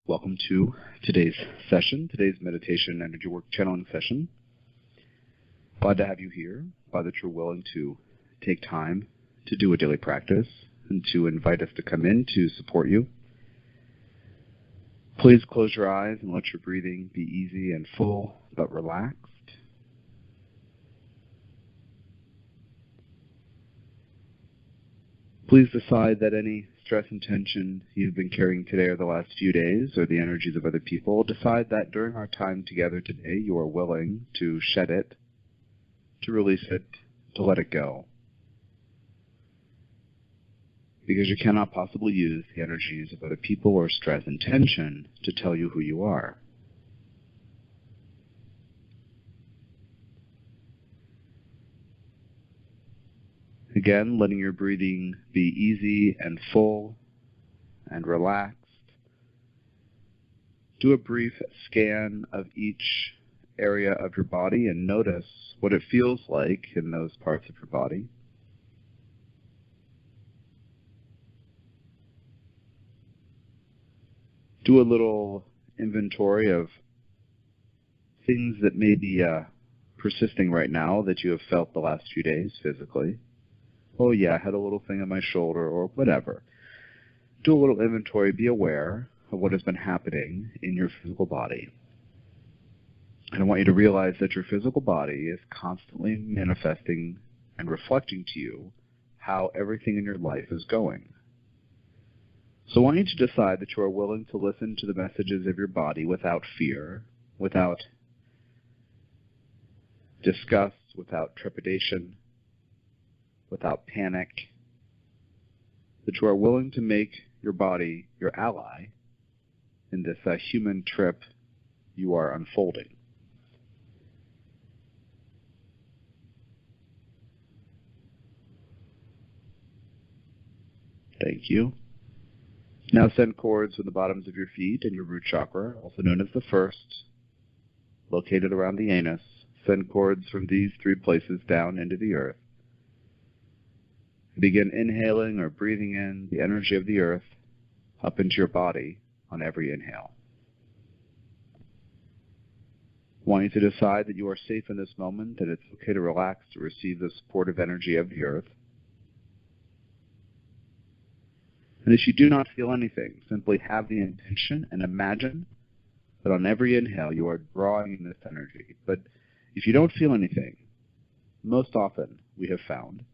Welcome to today's session, today's meditation energy work channeling session. Glad to have you here. Glad that you're willing to take time to do a daily practice and to invite us to come in to support you. Please close your eyes and let your breathing be easy and full but relaxed. Please decide that any stress and tension you've been carrying today or the last few days, or the energies of other people, decide that during our time together today you are willing to shed it, to release it, to let it go. Because you cannot possibly use the energies of other people or stress and tension to tell you who you are. Again, letting your breathing be easy and full and relaxed. Do a brief scan of each area of your body and notice what it feels like in those parts of your body. Do a little inventory of things that may be persisting right now that you have felt the last few days physically. Oh yeah, I had a little thing on my shoulder or whatever. Do a little inventory. Be aware of what has been happening in your physical body. And I want you to realize that your physical body is constantly manifesting and reflecting to you how everything in your life is going. So I want you to decide that you are willing to listen to the messages of your body without fear, without disgust, without trepidation, without panic, that you are willing to make your body your ally in this human trip you are unfolding. Thank you. Now send cords from the bottoms of your feet and your root chakra, also known as the first, located around the anus. Send cords from these three places down into the earth. Begin inhaling or breathing in the energy of the earth up into your body on every inhale. I want you to decide that you are safe in this moment, that it's okay to relax, to receive the supportive energy of the earth. And if you do not feel anything, simply have the intention and imagine that on every inhale you are drawing in this energy. But if you don't feel anything, most often we have found,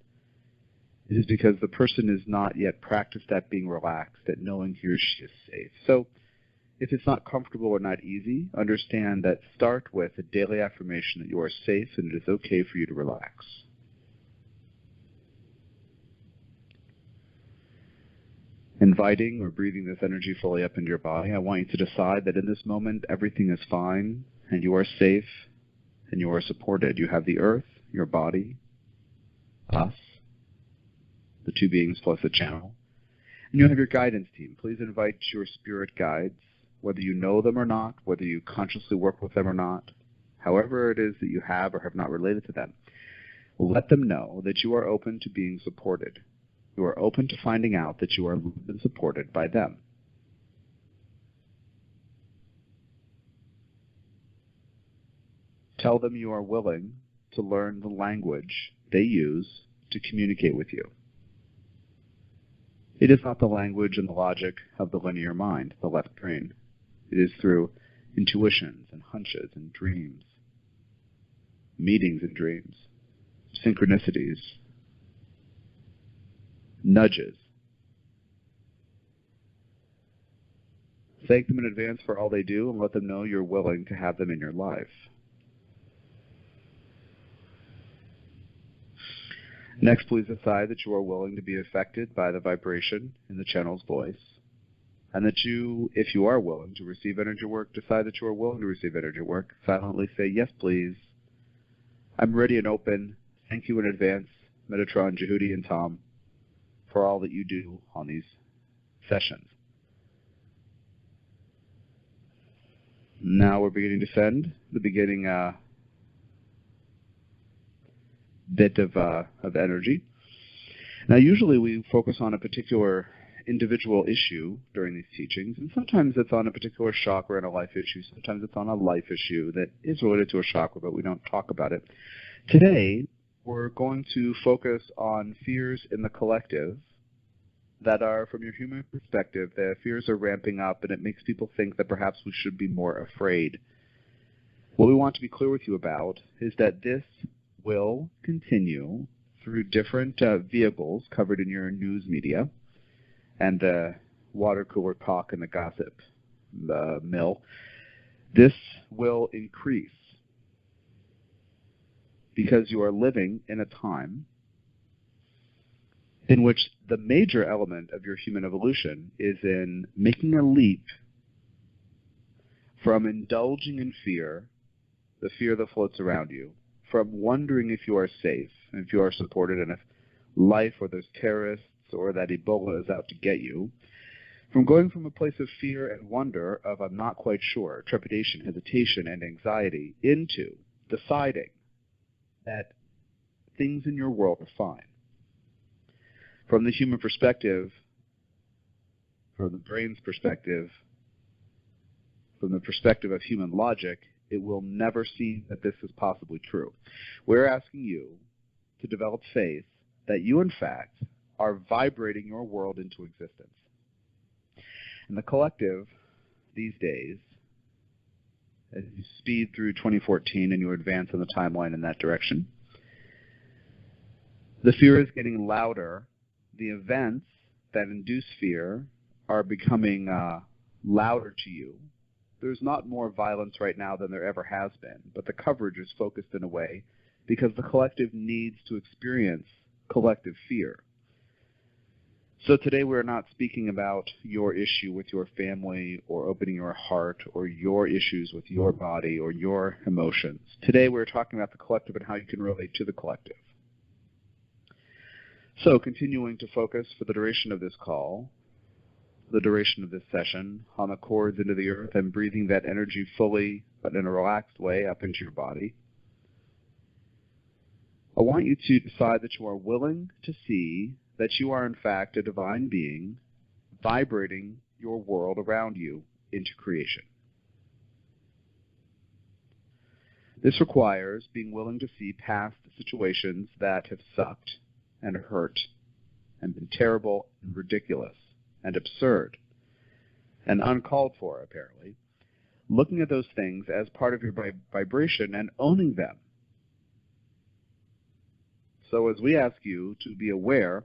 it is because the person is not yet practiced at being relaxed, at knowing he or she is safe. So if it's not comfortable or not easy, understand that start with a daily affirmation that you are safe and it is okay for you to relax. Inviting or breathing this energy fully up into your body, I want you to decide that in this moment everything is fine and you are safe and you are supported. You have the earth, your body, us, the two beings plus a channel. And you have your guidance team. Please invite your spirit guides, whether you know them or not, whether you consciously work with them or not, however it is that you have or have not related to them. Let them know that you are open to being supported. You are open to finding out that you are loved and supported by them. Tell them you are willing to learn the language they use to communicate with you. It is not the language and the logic of the linear mind, the left brain. It is through intuitions and hunches and dreams, meetings and dreams, synchronicities, nudges. Thank them in advance for all they do and let them know you're willing to have them in your life. Next, please decide that you are willing to be affected by the vibration in the channel's voice, and that you, if you are willing to receive energy work, decide that you are willing to receive energy work. Silently say, yes, please. I'm ready and open. Thank you in advance, Metatron, Djehuty, and Tom, for all that you do on these sessions. Now we're beginning to send the beginning bit of energy. Now, usually we focus on a particular individual issue during these teachings, and sometimes it's on a particular chakra and a life issue. Sometimes it's on a life issue that is related to a chakra, but we don't talk about it. Today, we're going to focus on fears in the collective that are, from your human perspective, the fears are ramping up, and it makes people think that perhaps we should be more afraid. What we want to be clear with you about is that this will continue through different vehicles covered in your news media and the water cooler talk and the gossip mill. This will increase because you are living in a time in which the major element of your human evolution is in making a leap from indulging in fear, the fear that floats around you, from wondering if you are safe, and if you are supported, and if life or those terrorists or that Ebola is out to get you, from going from a place of fear and wonder of I'm not quite sure, trepidation, hesitation, and anxiety, into deciding that things in your world are fine. From the human perspective, from the brain's perspective, from the perspective of human logic, it will never seem that this is possibly true. We're asking you to develop faith that you, in fact, are vibrating your world into existence. And the collective these days, as you speed through 2014 and you advance on the timeline in that direction, the fear is getting louder. The events that induce fear are becoming louder to you. There's not more violence right now than there ever has been, but the coverage is focused in a way because the collective needs to experience collective fear. So today we're not speaking about your issue with your family or opening your heart or your issues with your body or your emotions. Today we're talking about the collective and how you can relate to the collective. So continuing to focus for the duration of this call, the duration of this session, on the cords into the earth and breathing that energy fully but in a relaxed way up into your body. I want you to decide that you are willing to see that you are in fact a divine being vibrating your world around you into creation. This requires being willing to see past situations that have sucked and hurt and been terrible and ridiculous and absurd and uncalled for, apparently, looking at those things as part of your vibration and owning them. So as we ask you to be aware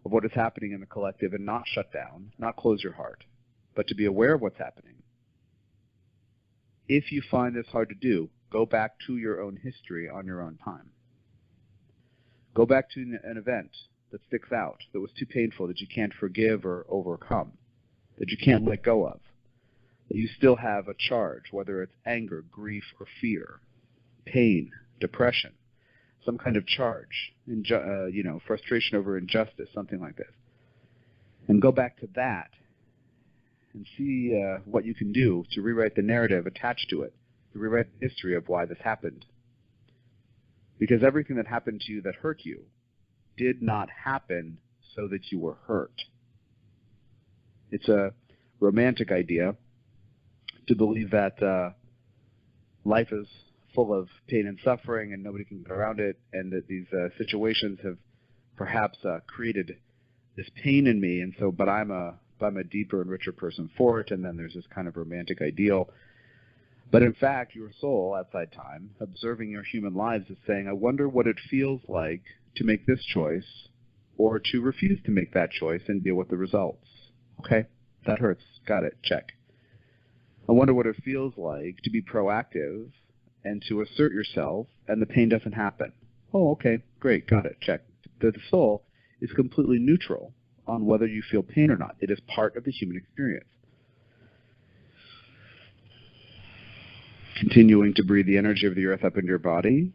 of what is happening in the collective and not shut down, not close your heart, but to be aware of what's happening, if you find this hard to do, go back to your own history on your own time. Go back to an event that sticks out, that was too painful, that you can't forgive or overcome, that you can't let go of, that you still have a charge, whether it's anger, grief, or fear, pain, depression, some kind of charge, frustration over injustice, something like this. And go back to that and see what you can do to rewrite the narrative attached to it, to rewrite the history of why this happened. Because everything that happened to you that hurt you did not happen so that you were hurt. It's a romantic idea to believe that life is full of pain and suffering and nobody can get around it, and that these situations have perhaps created this pain in me, and so, but I'm a deeper and richer person for it, and then there's this kind of romantic ideal. But in fact, your soul, outside time, observing your human lives, is saying, I wonder what it feels like to make this choice or to refuse to make that choice and deal with the results. Okay, that hurts. Got it. Check. I wonder what it feels like to be proactive and to assert yourself and the pain doesn't happen. Oh, okay, great. Got it. Check. The soul is completely neutral on whether you feel pain or not. It is part of the human experience. Continuing to breathe the energy of the earth up into your body.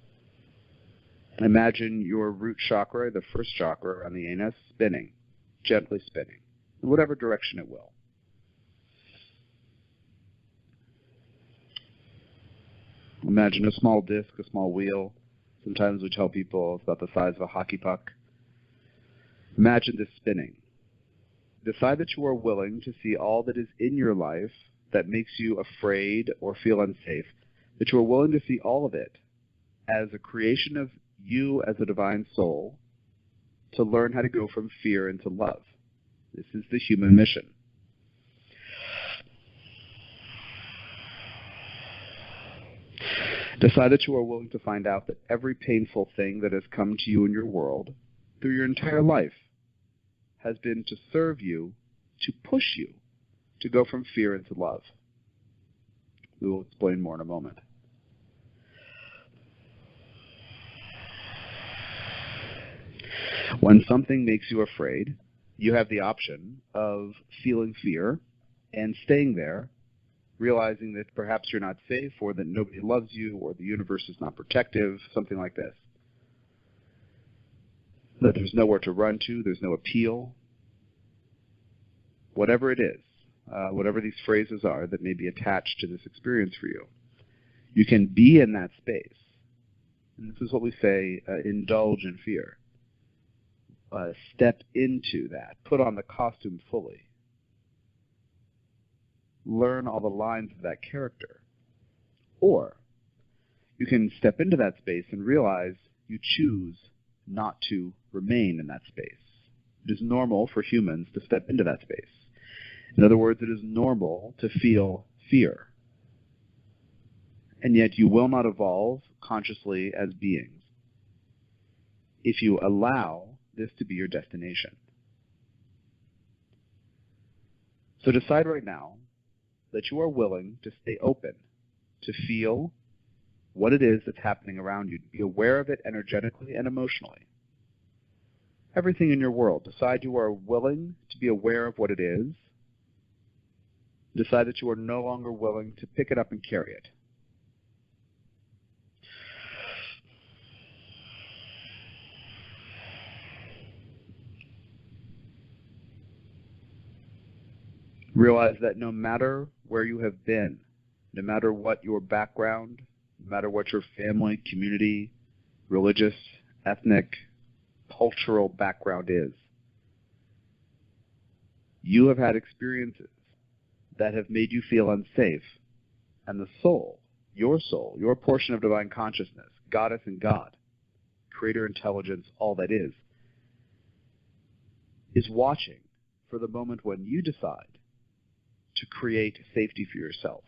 Imagine your root chakra, the first chakra on the anus, spinning, gently spinning, in whatever direction it will. Imagine a small disc, a small wheel. Sometimes we tell people it's about the size of a hockey puck. Imagine this spinning. Decide that you are willing to see all that is in your life that makes you afraid or feel unsafe, that you are willing to see all of it as a creation of you as a divine soul to learn how to go from fear into love. This is the human mission. Decide that you are willing to find out that every painful thing that has come to you in your world through your entire life has been to serve you, to push you, to go from fear into love. We will explain more in a moment. When something makes you afraid, you have the option of feeling fear and staying there, realizing that perhaps you're not safe, or that nobody loves you, or the universe is not protective, something like this. That there's nowhere to run to, there's no appeal. Whatever it is, whatever these phrases are that may be attached to this experience for you, you can be in that space. And this is what we say, indulge in fear. Step into that. Put on the costume fully. Learn all the lines of that character. Or you can step into that space and realize you choose not to remain in that space. It is normal for humans to step into that space. In other words, it is normal to feel fear. And yet you will not evolve consciously as beings if you allow this to be your destination. So decide right now that you are willing to stay open, to feel what it is that's happening around you, to be aware of it energetically and emotionally. Everything in your world, decide you are willing to be aware of what it is. Decide that you are no longer willing to pick it up and carry it. Realize that no matter where you have been, no matter what your background, no matter what your family, community, religious, ethnic, cultural background is, you have had experiences that have made you feel unsafe. And the soul, your portion of divine consciousness, goddess and God, creator intelligence, all that is watching for the moment when you decide to create safety for yourself,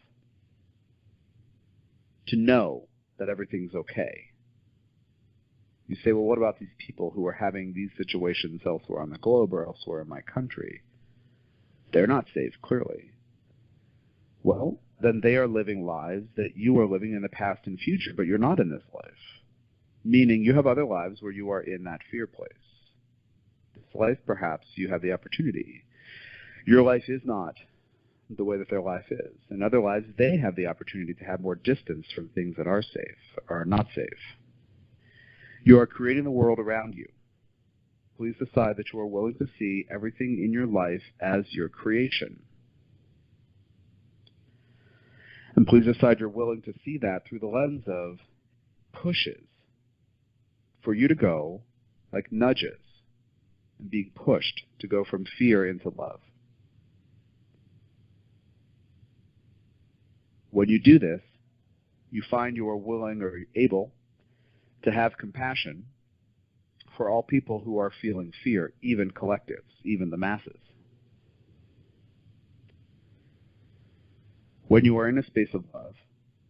to know that everything's okay. You say, well, what about these people who are having these situations elsewhere on the globe or elsewhere in my country? They're not safe, clearly. Well, then they are living lives that you are living in the past and future, but you're not in this life. Meaning you have other lives where you are in that fear place. This life, perhaps, you have the opportunity. Your life is not the way that their life is. In other lives, they have the opportunity to have more distance from things that are safe or not safe. You are creating the world around you. Please decide that you are willing to see everything in your life as your creation. And please decide you're willing to see that through the lens of pushes for you to go, like nudges, and being pushed to go from fear into love. When you do this, you find you are willing or able to have compassion for all people who are feeling fear, even collectives, even the masses. When you are in a space of love,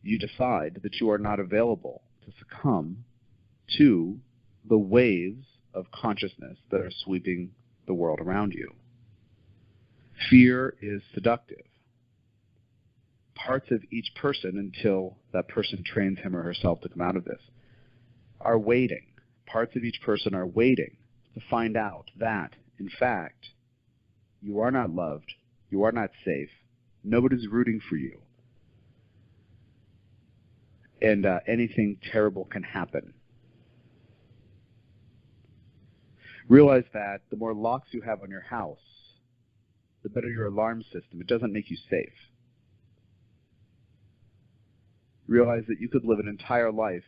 you decide that you are not available to succumb to the waves of consciousness that are sweeping the world around you. Fear is seductive. Parts of each person, until that person trains him or herself to come out of this, are waiting. Parts of each person are waiting to find out that, in fact, you are not loved, you are not safe, nobody's rooting for you, and anything terrible can happen. Realize that the more locks you have on your house, the better your alarm system. It doesn't make you safe. Realize that you could live an entire life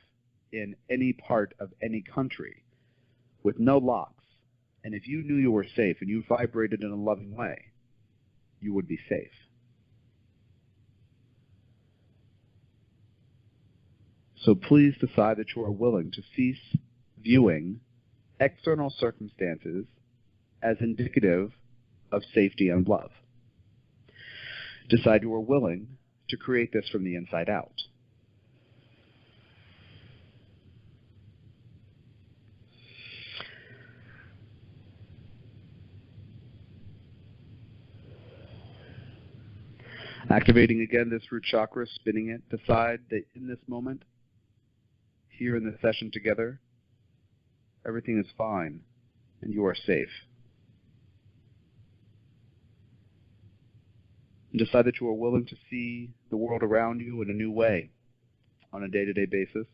in any part of any country with no locks, And if you knew you were safe and you vibrated in a loving way, you would be safe. So please decide that you are willing to cease viewing external circumstances as indicative of safety and love. Decide you are willing to create this from the inside out. Activating again this root chakra, spinning it. Decide that in this moment, here in this session together, everything is fine and you are safe. And decide that you are willing to see the world around you in a new way on a day-to-day basis.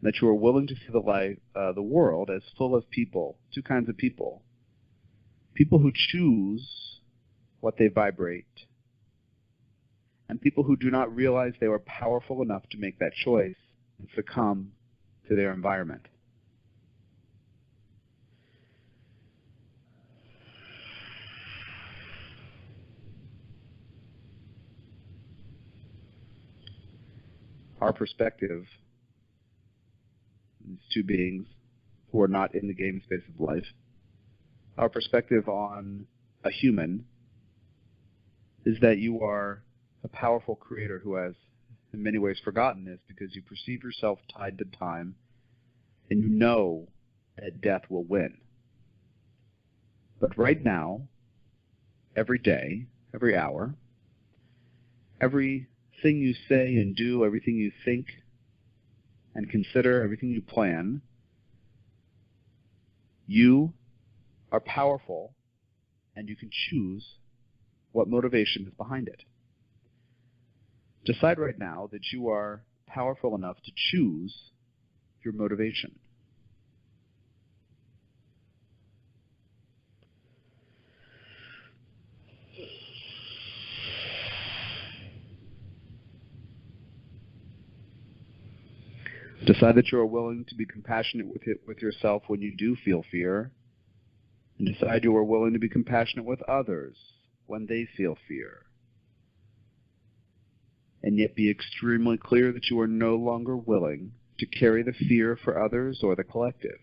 That you are willing to see the world as full of people, two kinds of people. People who choose what they vibrate, and people who do not realize they are powerful enough to make that choice and succumb to their environment. Our perspective, these two beings who are not in the game space of life, our perspective on a human is that you are a powerful creator who has in many ways forgotten this because you perceive yourself tied to time and you know that death will win. But right now, every day, every hour, everything you say and do, everything you think and consider, everything you plan, you are powerful and you can choose what motivation is behind it. Decide right now that you are powerful enough to choose your motivation. Decide that you are willing to be compassionate with yourself when you do feel fear, and decide you are willing to be compassionate with others when they feel fear. And yet be extremely clear that you are no longer willing to carry the fear for others or the collective.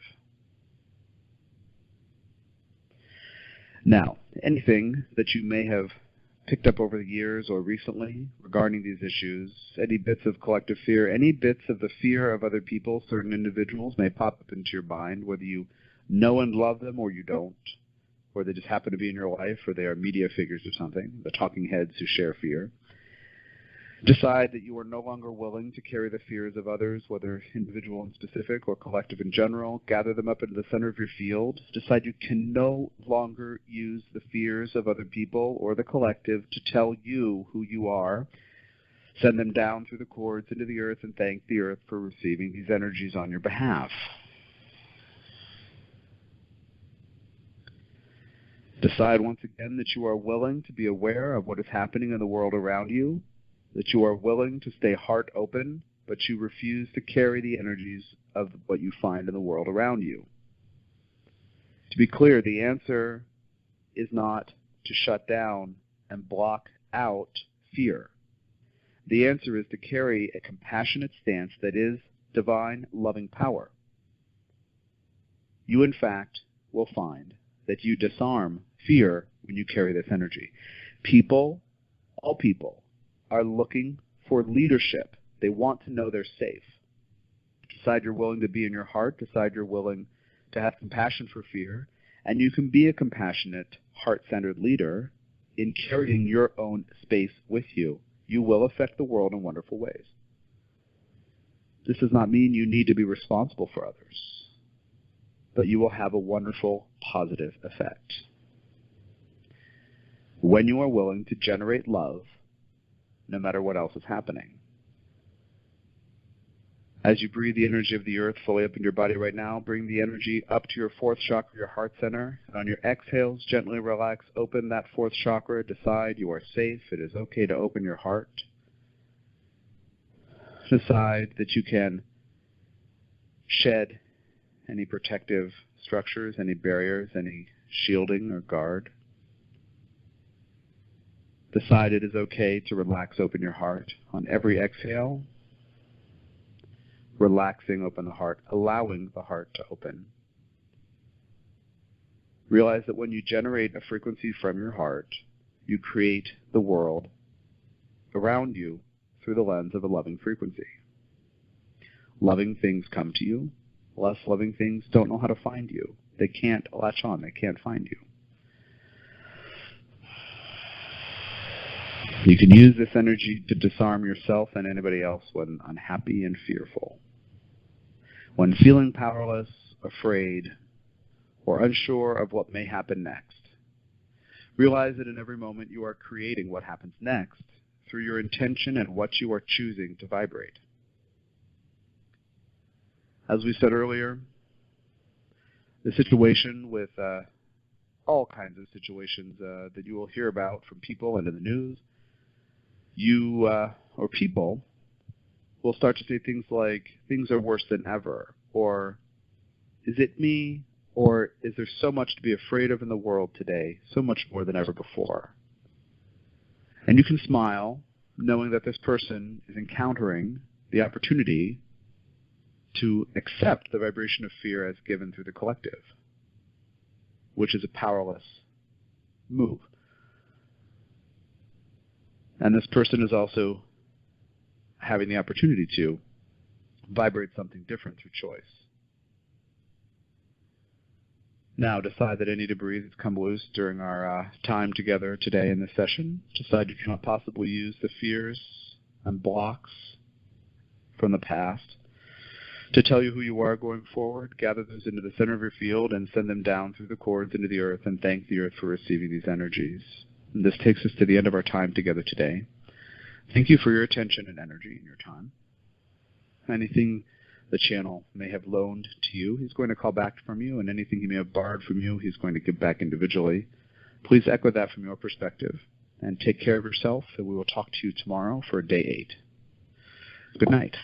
Now, anything that you may have picked up over the years or recently regarding these issues, any bits of collective fear, any bits of the fear of other people, certain individuals may pop up into your mind, whether you know and love them or you don't, or they just happen to be in your life, or they are media figures or something, the talking heads who share fear. Decide that you are no longer willing to carry the fears of others, whether individual and specific or collective in general. Gather them up into the center of your field. Decide you can no longer use the fears of other people or the collective to tell you who you are. Send them down through the cords into the earth and thank the earth for receiving these energies on your behalf. Decide once again that you are willing to be aware of what is happening in the world around you, that you are willing to stay heart open, but you refuse to carry the energies of what you find in the world around you. To be clear, the answer is not to shut down and block out fear. The answer is to carry a compassionate stance that is divine, loving power. You, in fact, will find that you disarm fear when you carry this energy. People, all people, are looking for leadership. They want to know they're safe. Decide you're willing to be in your heart. Decide you're willing to have compassion for fear. And you can be a compassionate, heart-centered leader in carrying your own space with you. You will affect the world in wonderful ways. This does not mean you need to be responsible for others, but you will have a wonderful, positive effect. When you are willing to generate love, no matter what else is happening. As you breathe the energy of the earth fully up in your body right now, bring the energy up to your fourth chakra, your heart center. And on your exhales, gently relax, open that fourth chakra. Decide you are safe. It is okay to open your heart. Decide that you can shed any protective structures, any barriers, any shielding or guard. Decide it is okay to relax open your heart. On every exhale, relaxing open the heart, allowing the heart to open. Realize that when you generate a frequency from your heart, you create the world around you through the lens of a loving frequency. Loving things come to you. Less loving things don't know how to find you. They can't latch on. They can't find you. You can use this energy to disarm yourself and anybody else when unhappy and fearful. When feeling powerless, afraid, or unsure of what may happen next. Realize that in every moment you are creating what happens next through your intention and what you are choosing to vibrate. As we said earlier, the situation with all kinds of situations that you will hear about from people and in the news, you or people will start to say things like, things are worse than ever, or is it me, or is there so much to be afraid of in the world today, so much more than ever before? And you can smile, knowing that this person is encountering the opportunity to accept the vibration of fear as given through the collective, which is a powerless move. And this person is also having the opportunity to vibrate something different through choice. Now decide that any debris that's come loose during our time together today in this session, decide you cannot possibly use the fears and blocks from the past to tell you who you are going forward. Gather those into the center of your field and send them down through the cords into the earth, and thank the earth for receiving these energies. And this takes us to the end of our time together today. Thank you for your attention and energy and your time. Anything the channel may have loaned to you, he's going to call back from you, and anything he may have borrowed from you, he's going to give back individually. Please echo that from your perspective, and take care of yourself, and we will talk to you tomorrow for day 8. Good night.